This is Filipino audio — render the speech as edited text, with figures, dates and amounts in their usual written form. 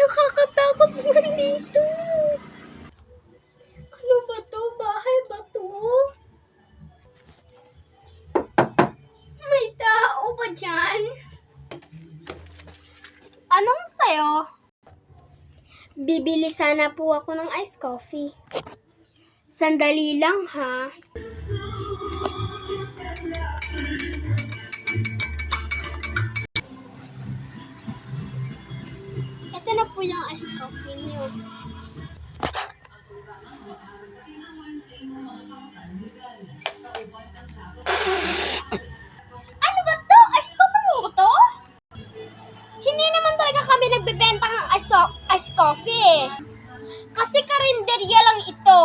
Nakakatakot naman dito. Ano ba to? Bahay ba to? May tao ba dyan? Anong sayo? Bibili sana po ako ng iced coffee. Sandali lang ha. Ito na po yung iced coffee niyo. Ano ba to? Iced coffee mo ba to? Hindi naman talaga kami nagbebenta ng iced coffee eh. Kasi karinderya lang ito.